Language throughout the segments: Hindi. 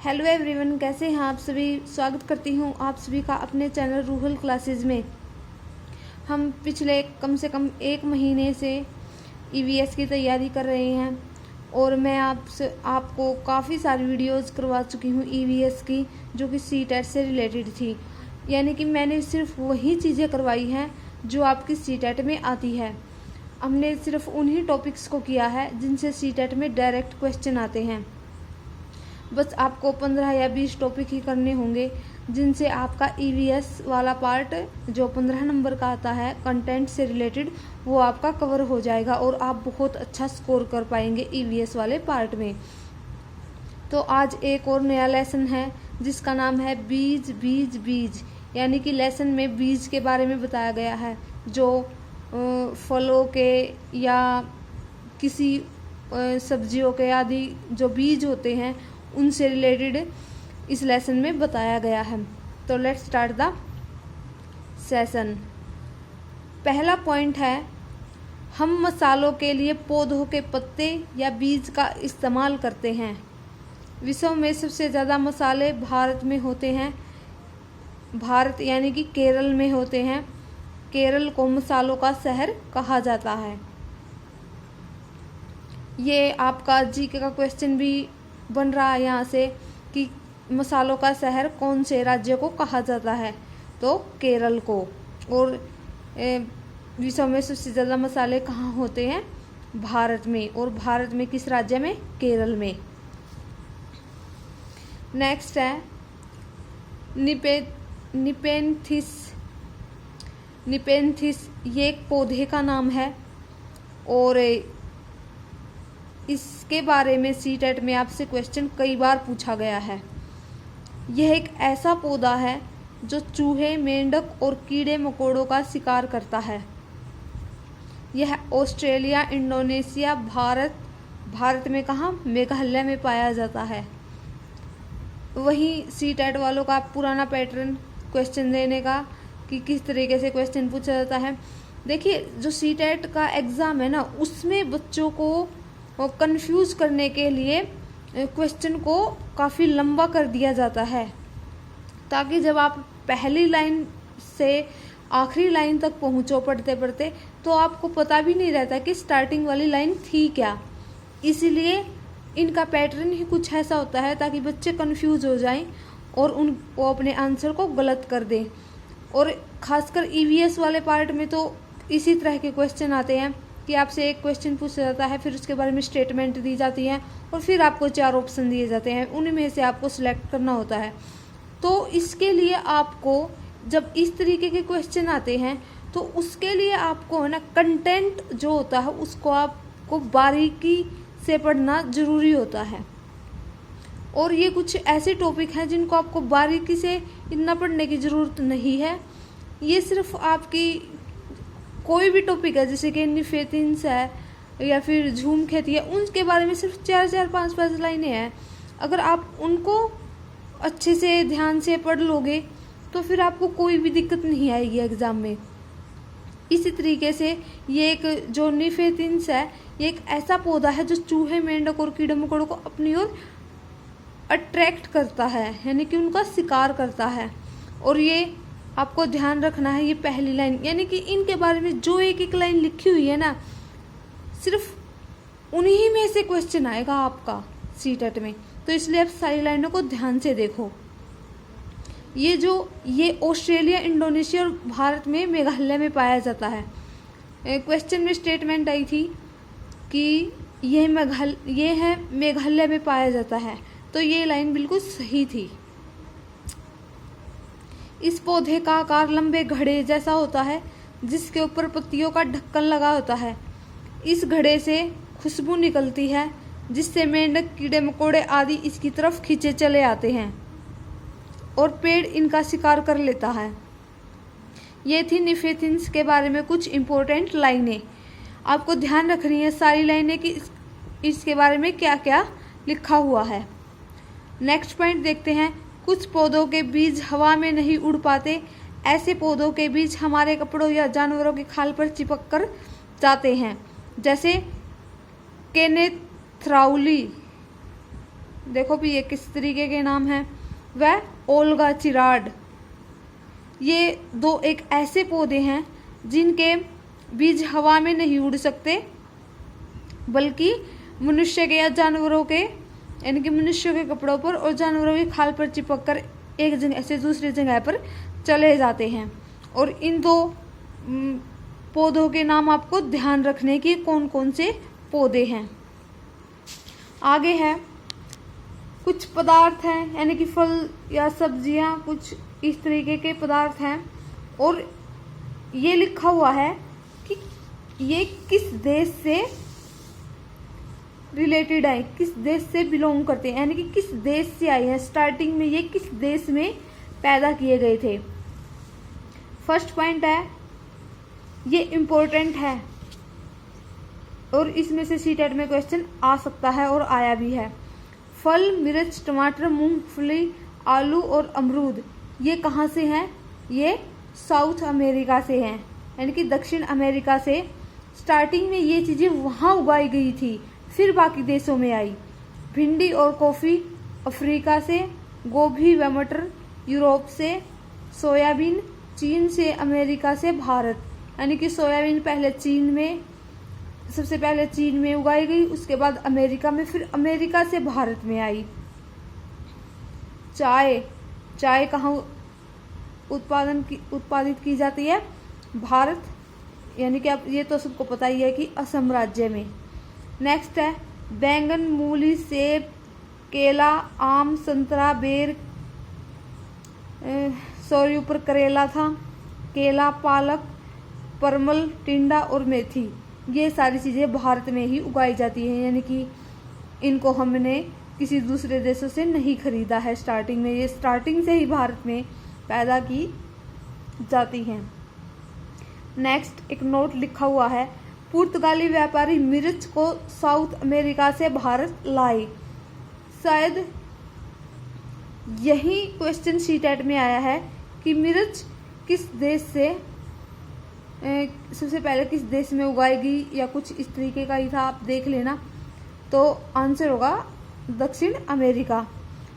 हेलो एवरीवन, कैसे हैं आप सभी। स्वागत करती हूं आप सभी का अपने चैनल रूहल क्लासेस में। हम पिछले कम से कम 1 महीने से ईवीएस की तैयारी कर रहे हैं और मैं आपको काफ़ी सारी वीडियोस करवा चुकी हूं ईवीएस की, जो कि सीटेट से रिलेटेड थी। यानी कि मैंने सिर्फ वही चीज़ें करवाई हैं जो आपकी सीटेट में आती है। हमने सिर्फ उन्हीं टॉपिक्स को किया है जिनसे सीटेट में डायरेक्ट क्वेश्चन आते हैं। बस आपको 15 या 20 टॉपिक ही करने होंगे जिनसे आपका ईवीएस वाला पार्ट जो 15 नंबर का आता है कंटेंट से रिलेटेड, वो आपका कवर हो जाएगा और आप बहुत अच्छा स्कोर कर पाएंगे ईवीएस वाले पार्ट में। तो आज एक और नया लेसन है जिसका नाम है बीज बीज बीज। यानी कि लेसन में बीज के बारे में बताया गया है, जो फलों के या किसी सब्जियों के आदि जो बीज होते हैं उनसे रिलेटेड इस लेसन में बताया गया है। तो लेट्स स्टार्ट द सेशन। पहला पॉइंट है, हम मसालों के लिए पौधों के पत्ते या बीज का इस्तेमाल करते हैं। विश्व में सबसे ज़्यादा मसाले भारत में होते हैं। भारत यानी कि केरल में होते हैं। केरल को मसालों का शहर कहा जाता है। ये आपका जीके का क्वेश्चन भी बन रहा है यहाँ से कि मसालों का शहर कौन से राज्य को कहा जाता है, तो केरल को। और विश्व में सबसे ज़्यादा मसाले कहाँ होते हैं, भारत में। और भारत में किस राज्य में, केरल में। नेक्स्ट है निपेंथिस। निपेंथिस ये एक पौधे का नाम है और इसके बारे में सीटेट में आपसे क्वेश्चन कई बार पूछा गया है। यह एक ऐसा पौधा है जो चूहे, मेंढक और कीड़े मकोड़ों का शिकार करता है। यह ऑस्ट्रेलिया, इंडोनेशिया, भारत में कहाँ, मेघालय में पाया जाता है। वहीं सीटेट वालों का पुराना पैटर्न क्वेश्चन देने का कि किस तरीके से क्वेश्चन पूछा जाता है। देखिए, जो सीटेट का एग्ज़ाम है ना, उसमें बच्चों को कंफ्यूज करने के लिए क्वेश्चन को काफ़ी लंबा कर दिया जाता है, ताकि जब आप पहली लाइन से आखिरी लाइन तक पहुंचो पढ़ते पढ़ते, तो आपको पता भी नहीं रहता कि स्टार्टिंग वाली लाइन थी क्या। इसीलिए इनका पैटर्न ही कुछ ऐसा होता है ताकि बच्चे कंफ्यूज हो जाएं और वो अपने आंसर को गलत कर दें। और ख़ासकर ईवीएस वाले पार्ट में तो इसी तरह के क्वेश्चन आते हैं कि आपसे एक क्वेश्चन पूछा जाता है, फिर उसके बारे में स्टेटमेंट दी जाती है और फिर आपको 4 ऑप्शन दिए जाते हैं, उनमें से आपको सिलेक्ट करना होता है। तो इसके लिए आपको जब इस तरीके के क्वेश्चन आते हैं तो उसके लिए आपको है ना, कंटेंट जो होता है उसको आपको बारीकी से पढ़ना ज़रूरी होता है। और ये कुछ ऐसे टॉपिक हैं जिनको आपको बारीकी से इतना पढ़ने की ज़रूरत नहीं है। ये सिर्फ आपकी कोई भी टॉपिक है, जैसे कि निफेथिंस है या फिर झूम खेती है, उनके बारे में सिर्फ 4-4, 5-5 लाइनें हैं। अगर आप उनको अच्छे से ध्यान से पढ़ लोगे तो फिर आपको कोई भी दिक्कत नहीं आएगी एग्ज़ाम में। इसी तरीके से ये एक जो निफेथिंस है, ये एक ऐसा पौधा है जो चूहे, मेंढक और कीड़े मकोड़ों को अपनी ओर अट्रैक्ट करता है, यानी कि उनका शिकार करता है। और ये आपको ध्यान रखना है, ये पहली लाइन, यानी कि इनके बारे में जो एक लाइन लिखी हुई है ना, सिर्फ उन्हीं में से क्वेश्चन आएगा आपका सीटेट में। तो इसलिए आप सारी लाइनों को ध्यान से देखो। ये ऑस्ट्रेलिया, इंडोनेशिया और भारत में, मेघालय में पाया जाता है। क्वेश्चन में स्टेटमेंट आई थी कि ये है मेघालय में पाया जाता है, तो ये लाइन बिल्कुल सही थी। इस पौधे का आकार लंबे घड़े जैसा होता है जिसके ऊपर पत्तियों का ढक्कन लगा होता है। इस घड़े से खुशबू निकलती है जिससे मेंढक, कीड़े मकोड़े आदि इसकी तरफ खींचे चले आते हैं और पेड़ इनका शिकार कर लेता है। ये थी निफेथिंस के बारे में कुछ इम्पोर्टेंट लाइनें। आपको ध्यान रखनी है सारी लाइनें कि इसके बारे में क्या क्या लिखा हुआ है। नेक्स्ट पॉइंट देखते हैं। कुछ पौधों के बीज हवा में नहीं उड़ पाते। ऐसे पौधों के बीज हमारे कपड़ों या जानवरों की खाल पर चिपक कर जाते हैं, जैसे केनेथ्राउली, देखो भी ये किस तरीके के नाम हैं। वह ओल्गा चिराड। ये दो एक ऐसे पौधे हैं जिनके बीज हवा में नहीं उड़ सकते, बल्कि मनुष्य के या जानवरों के, यानी कि मनुष्यों के कपड़ों पर और जानवरों की खाल पर चिपक कर एक जगह से दूसरी जगह पर चले जाते हैं। और इन दो पौधों के नाम आपको ध्यान रखने की, कौन कौन से पौधे हैं। आगे है कुछ पदार्थ हैं, यानी कि फल या सब्जियां, कुछ इस तरीके के पदार्थ हैं। और ये लिखा हुआ है कि ये किस देश से रिलेटेड है, किस देश से बिलोंग करते हैं, यानी कि किस देश से आए हैं। स्टार्टिंग में ये किस देश में पैदा किए गए थे। फर्स्ट पॉइंट है, ये इम्पोर्टेंट है और इसमें से सीटेट में क्वेश्चन आ सकता है और आया भी है। फल, मिर्च, टमाटर, मूंगफली, आलू और अमरूद ये कहाँ से हैं? ये साउथ अमेरिका से हैं, यानी कि दक्षिण अमेरिका से। स्टार्टिंग में ये चीज़ें वहाँ उगाई गई थी, फिर बाकी देशों में आई। भिंडी और कॉफ़ी अफ्रीका से, गोभी व मटर यूरोप से, सोयाबीन चीन से, अमेरिका से भारत, यानी कि सोयाबीन पहले चीन में, सबसे पहले चीन में उगाई गई, उसके बाद अमेरिका में, फिर अमेरिका से भारत में आई। चाय कहाँ उत्पादित की जाती है? भारत, यानी कि आप ये तो सबको पता ही है कि असम राज्य में। नेक्स्ट है बैंगन, मूली, सेब, केला, आम, संतरा, बेर, सॉरी ऊपर करेला था, केला, पालक, परमल, टिंडा और मेथी। ये सारी चीज़ें भारत में ही उगाई जाती हैं, यानी कि इनको हमने किसी दूसरे देशों से नहीं खरीदा है। स्टार्टिंग में ये स्टार्टिंग से ही भारत में पैदा की जाती हैं। नेक्स्ट एक नोट लिखा हुआ है, पुर्तगाली व्यापारी मिर्च को साउथ अमेरिका से भारत लाए। शायद यही क्वेश्चन सीटेट में आया है कि मिर्च किस देश से सबसे पहले किस देश में उगाएगी, या कुछ इस तरीके का ही था, आप देख लेना। तो आंसर होगा दक्षिण अमेरिका।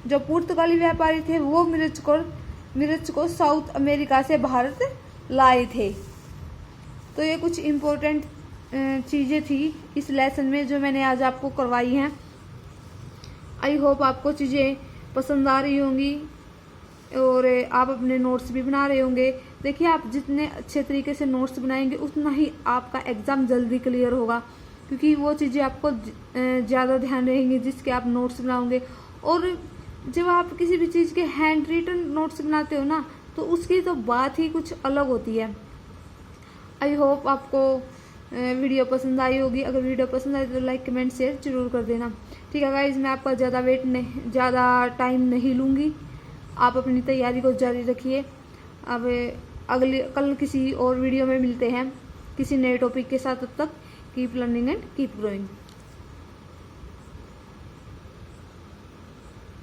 जो पुर्तगाली व्यापारी थे वो मिर्च को साउथ अमेरिका से भारत लाए थे। तो ये कुछ इम्पोर्टेंट चीज़ें थी इस लेसन में जो मैंने आज आपको करवाई हैं। आई होप आपको चीज़ें पसंद आ रही होंगी और आप अपने नोट्स भी बना रहे होंगे। देखिए, आप जितने अच्छे तरीके से नोट्स बनाएंगे उतना ही आपका एग्ज़ाम जल्दी क्लियर होगा, क्योंकि वो चीज़ें आपको ज़्यादा ध्यान रहेंगी जिसके आप नोट्स बनाओगे। और जब आप किसी भी चीज़ के हैंड रिटन नोट्स बनाते हो ना, तो उसकी तो बात ही कुछ अलग होती है। आई होप आपको वीडियो पसंद आई होगी। अगर वीडियो पसंद आई तो लाइक, कमेंट, शेयर जरूर कर देना। ठीक है गाइज, मैं आपका ज़्यादा टाइम नहीं लूँगी। आप अपनी तैयारी को जारी रखिए। अब कल किसी और वीडियो में मिलते हैं किसी नए टॉपिक के साथ। तब तक keep learning and keep growing.